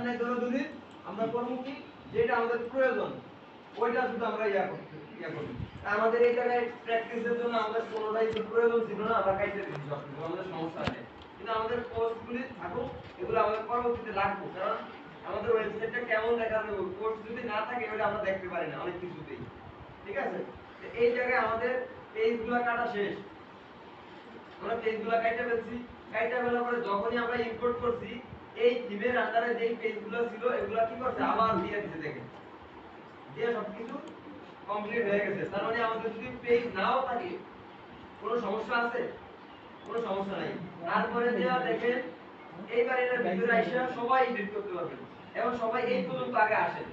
নাই দৌড়াদৌড়ি আমরা করব কি যেটা আমাদের প্রয়োজন ওইটা শুধু আমরা করব আমাদের এই জায়গায় প্র্যাকটিসের জন্য আমাদের কোনোটাই প্রয়োজন ছিল না আমরা কাইতে দিচ্ছি সবকিছু আমাদের সমস্যা নেই কিন্তু আমাদের কোর্সগুলি থাকুক এগুলো আমাদের পরবর্তীতে লাগবে কারণ আমাদের ওয়েবসাইটটা কেমন দেখাবে কোর্স যদি না থাকে ওটা আমরা দেখতে পারি না অনেক কিছুতেই ঠিক আছে এই জায়গায় আমাদের পেজগুলো কাটা শেষ আমরা পেজগুলো কাটা ফেলছি কাটা ফেলার পরে যখনই আমরা ইম্পোর্ট করছি এই থিমের আন্ডারে যে পেজগুলো ছিল এগুলো কি করছে আবার দিয়ে দিতে দেখেন দিয়ে সবকিছু কমপ্লিট হয়ে গেছে তার মানে আমাদের যদি পেজ নাও থাকে কোনো সমস্যা আছে কোনো সমস্যা নাই তারপরে দেয়া দেখেন এইবার এর ভিতরে আইসা সবাই এডিট করতে পারবেন এবং সবাই এই পর্যন্ত আগে আসেন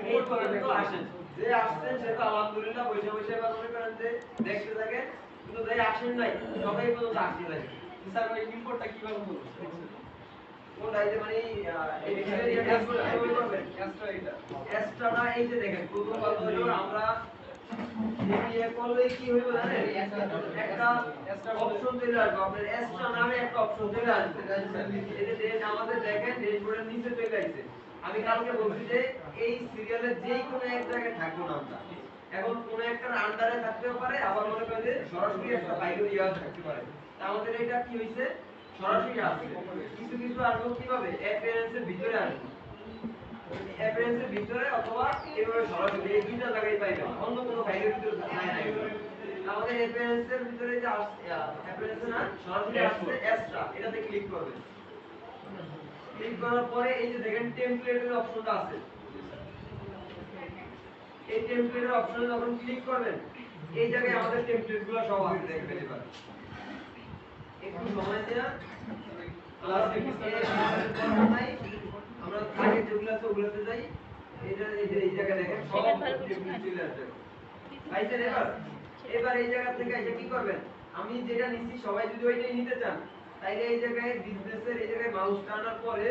এই পর্যন্ত আসেন যে আসছেন সে তো আলহামদুলিল্লাহ বসে বসে এবার মনে করেন যে দেখতে থাকেন কিন্তু যে আসেন নাই সবাই এই পর্যন্ত আসতে লাগে স্যার ওই ইম্পোর্টটা কিভাবে করব কোন আইতে মানে এই ডিকশনারি কিভাবে করবেন এক্সট্রা না এই যে দেখেন প্রথম কথা হলো আমরা দিয়ে করলে কি হইবে জানেন একটা অপশন চলে আসবে আপনার এক্সট্রা নামে একটা অপশন চলে আসবে এই যে আমাদের দেখেন ড্যাশবোর্ডের নিচে চলে আসছে আমি কালকে বলছি যে এই সিরিয়ালের যেই কোনো এক জায়গায় থাকবো না আমরা এখন কোন একটার আন্ডারে থাকতেও পারে আবার মনে করেন যে সরাসরি একটা বাইরে ইয়া থাকতে পারে তা আমাদের এটা কি হইছে সরাসরি আসছে কিছু কিছু আসবে কিভাবে অ্যাপিয়ারেন্সের ভিতরে আসবে অ্যাপিয়ারেন্সের ভিতরে অথবা এভাবে সরাসরি এই দুইটা জায়গায় পাইবেন অন্য কোনো ফাইলের ভিতরে নাই নাই আমাদের অ্যাপিয়ারেন্সের ভিতরে যে অ্যাপিয়ারেন্স না সরাসরি আসছে এক্সট্রা এটাতে ক্লিক করবেন ক্লিক করার পরে এই যে দেখেন টেমপ্লেটের অপশনটা আছে এই টেমপ্লেটের অপশনে যখন ক্লিক করবেন এই জায়গায় আমাদের টেমপ্লেটগুলো সব আছে দেখবেন এবার একটু সময় দেয়া ক্লাস আমরা আগে যেগুলো আছে ওগুলোতে যাই এটা এই জায়গায় দেখেন সব টেমপ্লেট চলে আসবে পাইছেন এবার এই জায়গা থেকে এটা কি করবেন আমি যেটা নিছি সবাই যদি ওইটাই নিতে চান তাইলে এই জায়গায় বিজনেসের এই জায়গায় মাউস টানার পরে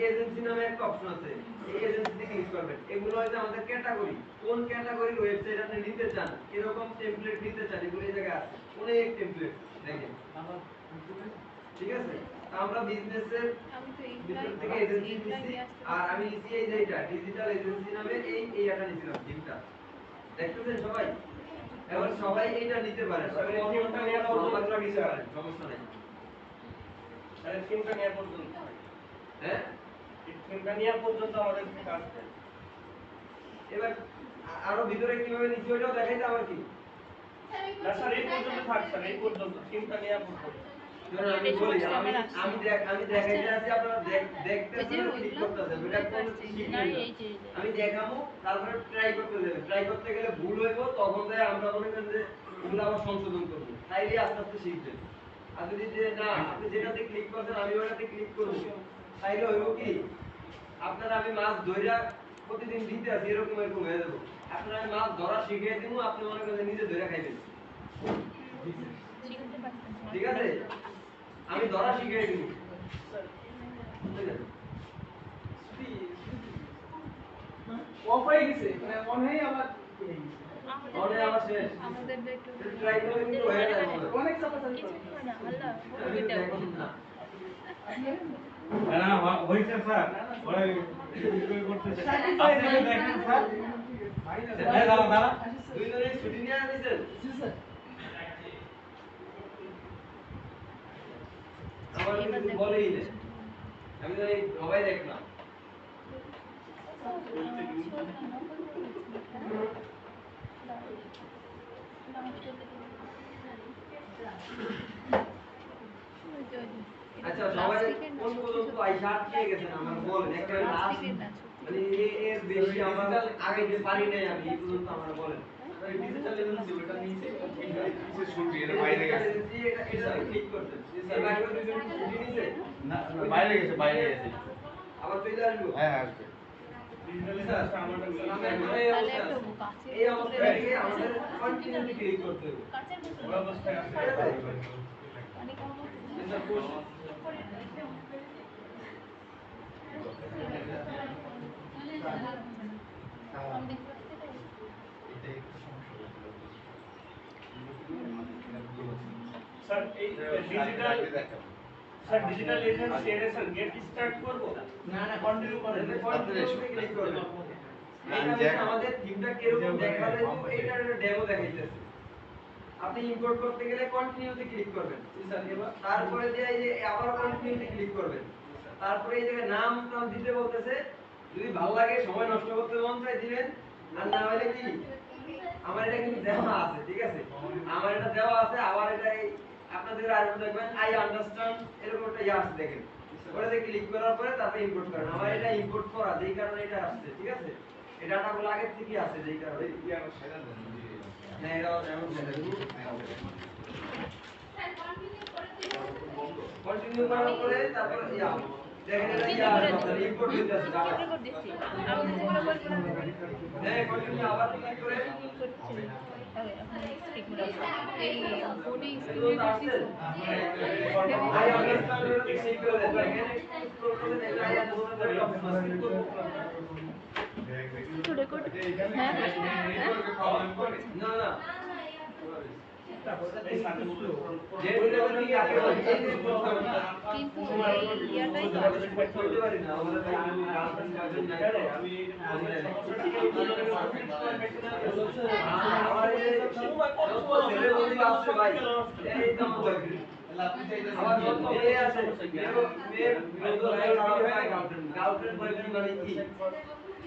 এজেন্সি নামে একটা অপশন আছে এই এজেন্সিতে ক্লিক করবেন এগুলো হচ্ছে আমাদের ক্যাটাগরি কোন ক্যাটাগরির ওয়েবসাইট আপনি নিতে চান এরকম টেমপ্লেট নিতে চান এগুলো এই জায়গায় আছে অনেক টেমপ্লেট দেখেন ঠিক আছে আমরা বিজনেসের ভিতর থেকে এজেন্সি নিছি আর আমি নিছি এই যে এটা ডিজিটাল এজেন্সি নামে এই এটা নিছিলাম থিমটা দেখতেছেন সবাই এবার সবাই এইটা নিতে পারে সবাই থিমটা নেওয়ার পর্যন্ত নিতে পারে সমস্যা নাই আরে থিমটা নেওয়ার পর্যন্ত হ্যাঁ এই থিমটা নেওয়ার পর্যন্ত আমাদের কাজ আছে এবার আরো ভিতরে কিভাবে নিচে ওইটাও দেখাইতে আবার কি না স্যার এই পর্যন্ত থাক স্যার এই পর্যন্ত থিমটা নেওয়ার পর্যন্ত আমি বলি আমি দেখাইতে আছি আপনারা দেখতেছেন ক্লিক করতেছেন ওটা কোন আমি দেখাবো তারপরে ট্রাই করতে দেবেন ট্রাই করতে গেলে ভুল হইব তখন যায় আমরা মনে করেন যে এগুলো আবার সংশোধন করব তাইলে আস্তে আস্তে শিখবেন আর যদি যে না আপনি যেটাতে ক্লিক করছেন আমি ওটাতে ক্লিক করব তাইলে হইব কি আপনারা আমি মাছ ধইরা প্রতিদিন দিতে আছি এরকম হয়ে যাবে আপনারা আমি মাছ ধরা শিখিয়ে দিমু আপনি মনে করেন নিজে ধইরা খাইবেন ঠিক আছে আমি ধরা শিখিয়ে দিব অফ হয়ে গেছে মানে অন হয়ে আবার অনে আবার শেষ আমাদের একটু ট্রাই করে কিন্তু হয়ে যায় অনেক সমস্যা কিছু হয় না আল্লাহ আমি দেখুন না না হইছে স্যার ওরা করতেছে আপনি দেখেন স্যার ভাই দাঁড়া দুই জনে ছুটি নিয়ে আসছেন জি স্যার আমার কিছু বলেই না আমি তো এই সবাই দেখলাম আচ্ছা সবাই কোন পর্যন্ত আইসা আটকে গেছেন আমার বলেন একটা লাস্ট মানে এর বেশি আমরা আগে যে পারি নাই আমি এই পর্যন্ত আমরা বলেন ডিজিটাল এজেন্সি ওটা নিচে নিচে শুরু এর বাইরে গেছে এটা ক্লিক করতে স্যার বাইরে দুজন ছুটি নিছে না বাইরে গেছে আবার চলে আসবো হ্যাঁ আসবে ডিজিটাল এজেন্সি আমাদের এই অবস্থায় থেকে আমাদের কন্টিনিউলি ক্লিক করতে হবে ওই অবস্থায় আছে মানে কোন এটা কোর্স স্যার এই ডিজিটাল এজেন্সি এর স্যার গেট স্টার্ট করব না না কন্টিনিউ করেন কন্টিনিউতে ক্লিক করবেন এইটা হচ্ছে আমাদের থিমটা কিরকম দেখাবে তো এইটার ডেমো দেখাইতেছে আপনি ইম্পোর্ট করতে গেলে কন্টিনিউতে ক্লিক করবেন তারপরে যে এই যে আবার কন্টিনিউতে ক্লিক করবেন তারপরে এই জায়গায় নাম দিতে বলতেছে যদি ভালো লাগে সময় নষ্ট করতে মন চায় দিবেন আর না হলে কি আমার এটা কিন্তু দেওয়া আছে ঠিক আছে আমার এটা দেওয়া আছে আবার এটা আপনাদের আর দেখবেন আই আন্ডারস্ট্যান্ড এরকম একটা ইয়ে আছে দেখেন ওটাতে ক্লিক করার পরে তারপরে ইম্পোর্ট করেন আমার এটা ইম্পোর্ট করা যেই কারণে এটা আসছে ঠিক আছে এই ডাটাগুলো আগে থেকে আছে যেই কারণে হ্যাঁ এটা এমন কন্টিনিউ করার পরে তারপর ইয়া দেখেন এটা ইয়া ইম্পোর্ট হইতে আছে ডাটা হ্যাঁ কন্টিনিউ আবার ক্লিক করে এই ফোনে আই আন্ডারস্ট্যান্ড ক্লিক করে দেন দেখেন স্ক্রল করে দেখলে আই আন্ডারস্ট্যান্ড রেকর্ড হ্যাঁ না না কিন্তু ইয়াটাই করতে পারি না আমাদের আমার এই ছেলে বন্ধু আছে ভাই এই তো আমার যত মেয়ে আছে মেয়ে গার্লফ্রেন্ড বয়ফ্রেন্ড মানে কি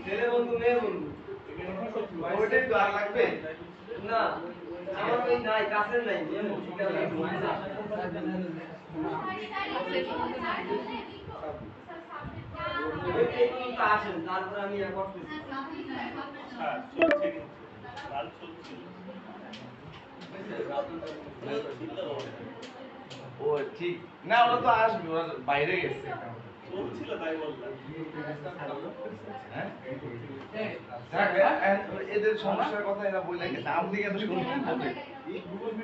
ছেলে বন্ধু মেয়ে বন্ধু ওইটাই তো আর লাগবে না আমার ওই নাই কাছের নাই আসেন তারপরে আমি করতেছি ও ঠিক না ওরা তো আসবে ওরা বাইরে গেছে চলছিল তাই বললাম হ্যাঁ এদের সমস্যার কথা এরা বলে গেছে আপনি কেন শুনবেন বলতে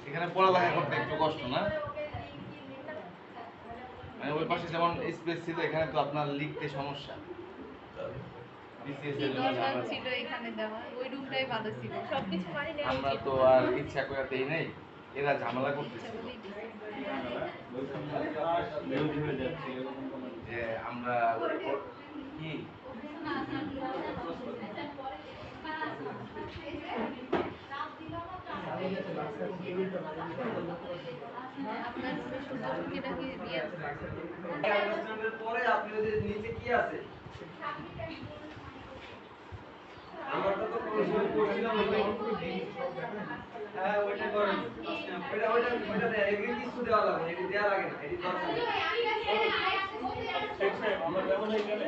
এখানে পড়ালেখা করতে একটু কষ্ট না মানে ওই পাশে যেমন স্পেস ছিল এখানে তো আপনার লিখতে সমস্যা বিসিএস এর জন্য দরকার ছিল এখানে দেওয়া ওই রুমটাই ভালো ছিল সবকিছু পারি না আমরা তো আর ইচ্ছা করে দেই নাই এরা ঝামেলা করতেছে যে আমরা কি আপনার সূর্যমুখীটা কি দিয়ে আন্ডারস্ট্যান্ডের পরে আপনি যদি নিচে কি আছে আমারটা তো কোশ্চেন করছিলাম হ্যাঁ ওইটা করেন ওইটা এগ্রি কিছু দেওয়া লাগে না এটা দেওয়া লাগে না এটি দরকার নেই আমরা যেমন হয়ে গেলে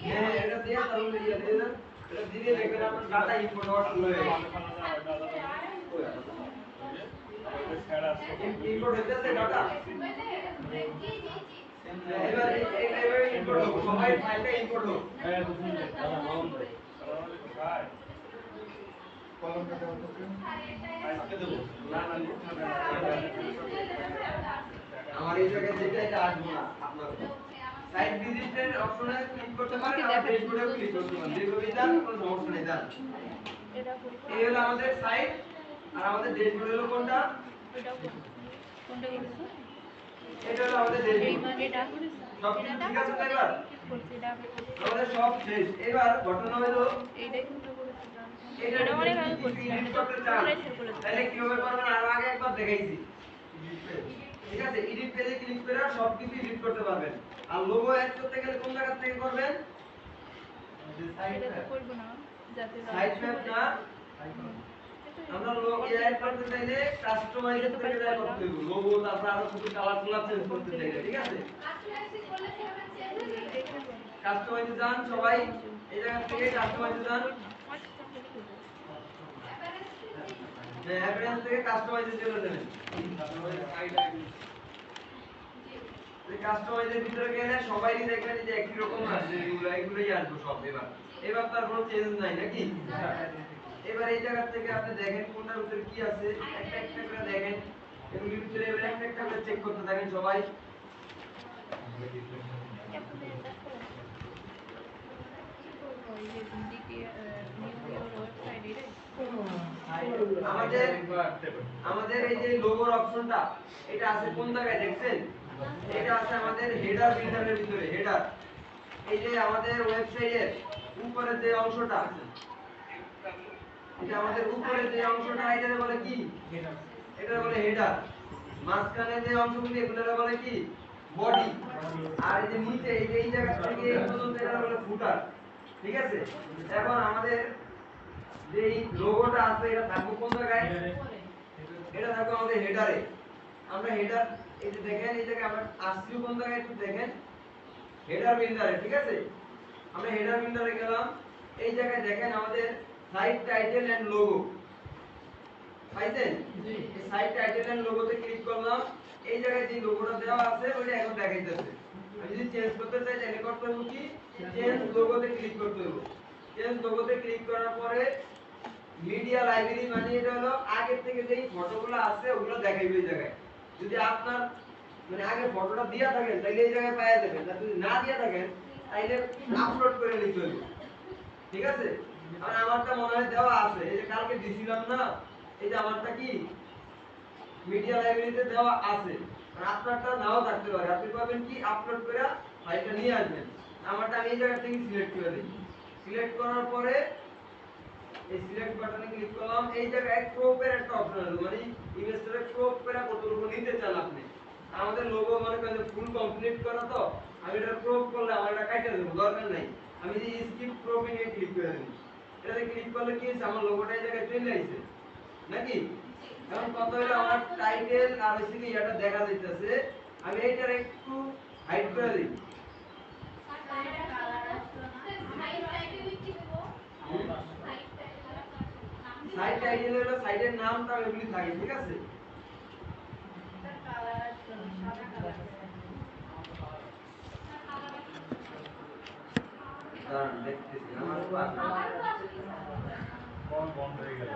হ্যাঁ এটা দেয়া তাহলে দিয়ে দেন এটা দিলে দেখবেন আপনার ডাটা ইনপুট হওয়া শুরু হয়ে গেছে ইনপুট হইতেছে ডাটা এবার এবার ইনপুট হবে সবাই ফাইলটা ইনপুট হবে আমার এই জায়গায় যেটা এটা আসবে না আপনার সাইট ভিজিটের অপশনে ক্লিক করতে পারেন আর ড্যাশবোর্ডে ক্লিক করতে পারেন যেভাবে যান কোনো সমস্যা নেই যান এই হলো আমাদের সাইট আর আমাদের ড্যাশবোর্ড হলো কোনটা কোনটা করেছো এটা হলো আমাদের এই ড্যাশবোর্ড মানে এটা করেছো সব কিছু ঠিক আছে তো এবার করছি এটা আমাদের সব শেষ এবার ঘটনা হলো এইটাই কিন্তু করেছো এটা অনেক আগে করছি এডিট করতে চান তাহলে কিভাবে করবেন আর আগে একবার দেখাইছি ঠিক আছে এডিট পেজে ক্লিক করে সব কিছু এডিট করতে পারবেন আর লোগো অ্যাড করতে গেলে কোন জায়গা থেকে করবেন এটা তো করব না যাতে সাইড ম্যাপ না আমরা লোগো অ্যাড করতে চাইলে কাস্টমাইজ থেকে যা করতে হবে লোগো তারপর আরো কিছু কালার গুলো চেঞ্জ করতে চাইলে ঠিক আছে কাস্টমাইজে যান সবাই এই জায়গা থেকে কাস্টমাইজে যান অ্যাপিয়ারেন্স থেকে কাস্টমাইজে চলে যাবেন এই কাস্টমাইজের ভিতরে গেলে সবাই দেখবেন যে একই রকম আসবে এগুলোই আসবে সব এবার তার কোনো চেঞ্জ নাই নাকি এবার এই জায়গা থেকে আপনি দেখেন কোনটার ভিতরে কি আছে একটা একটা করে দেখেন এগুলোর ভিতরে এবার একটা একটা করে চেক করতে থাকেন সবাই ওই যে দিকে নিউ ইয়ার ওয়েবসাইট এটাই আমাদের আমাদের এই যে লোগোর অপশনটা এটা আছে কোন জায়গায় দেখছেন? এটা আছে আমাদের হেডার বিল্ডারের ভিতরে। হেডার এই যে আমাদের ওয়েবসাইটের উপরে যে অংশটা আছে, এটা আমাদের উপরে যে অংশটা এটাকে বলে কি? এটা বলে হেডার। মাঝখানে যে অংশগুলো এগুলোকে বলে কি? বডি। আর এই যে নিচে এই যে এই জায়গা থেকে এই পর্যন্ত এটা বলে ফুটার। ঠিক আছে? এখন আমাদের যে এই লোগোটা আছে এটা থাকবে কোন জায়গায়? এটা থাকবে আমাদের হেডারে। আমরা হেডার এই যে দেখেন এই জায়গায় আমরা আসছি কোন জায়গায় একটু দেখেন, হেডার বিল্ডারে। ঠিক আছে, আমরা হেডার বিল্ডারে গেলাম। এই জায়গায় দেখেন আমাদের সাইট টাইটেল এন্ড লোগো পাইছেন? এই সাইট টাইটেল এন্ড লোগোতে ক্লিক করলাম। এই জায়গায় যে লোগোটা দেওয়া আছে ওইটা এখন দেখাইতেছে। আমি যদি চেঞ্জ করতে চাই তাহলে করতে হবে কি? চেঞ্জ লোগোতে ক্লিক করতে হবে। চেঞ্জ লোগোতে ক্লিক করার পরে মিডিয়া লাইব্রেরি মানে এটা হলো আগের থেকে যেই ফটোগুলো আছে ওগুলো দেখাইবে এই জায়গায়। যদি আপনার মানে আগে ফটোটা দিয়া থাকেন তাহলে এই জায়গায় পাওয়া যাবে, আর যদি না দিয়া থাকেন তাহলে আপলোড করে নিতে হবে। ঠিক আছে, আর আমারটা মনে হয় দেওয়া আছে, এই যে কালকে দিছিলাম না, এই যে আমারটা কি মিডিয়া লাইব্রেরিতে দেওয়া আছে। আর আপনারটা নাও থাকতে পারে, আপনি পাবেন কি আপলোড করে ফাইলটা নিয়ে আসবেন। আমারটা আমি এই জায়গা থেকে সিলেক্ট করে দিই। সিলেক্ট করার পরে এই সিলেক্ট বাটনে ক্লিক করলাম। এই জায়গায় ক্রপের একটা অপশন আছে, মানে ইমেজটা ক্রপ করে কতটুকু নিতে চান আপনি। আমাদের লোগো মনে করেন ফুল কমপ্লিট করা, তো আমি এটা ক্রপ করলে আমার এটা কাটা দেব, দরকার নাই। আমি যে স্কিপ ক্রপিং এ ক্লিক করে দিই, এটাতে ক্লিক করলে কি হচ্ছে আমার লোগোটা এই জায়গায় চলে আসছে নাকি? এখন কত হলো আমার টাইটেল আর হচ্ছে কি এটা দেখা যাইতেছে। আমি এইটার একটু হাইড করে দিই। সাইট টাইটেল হলো সাইটের নামটা এগুলি থাকে। ঠিক আছে, দাঁড়ান দেখতেছি আমার তো আছে। বন্ধ হয়ে গেল।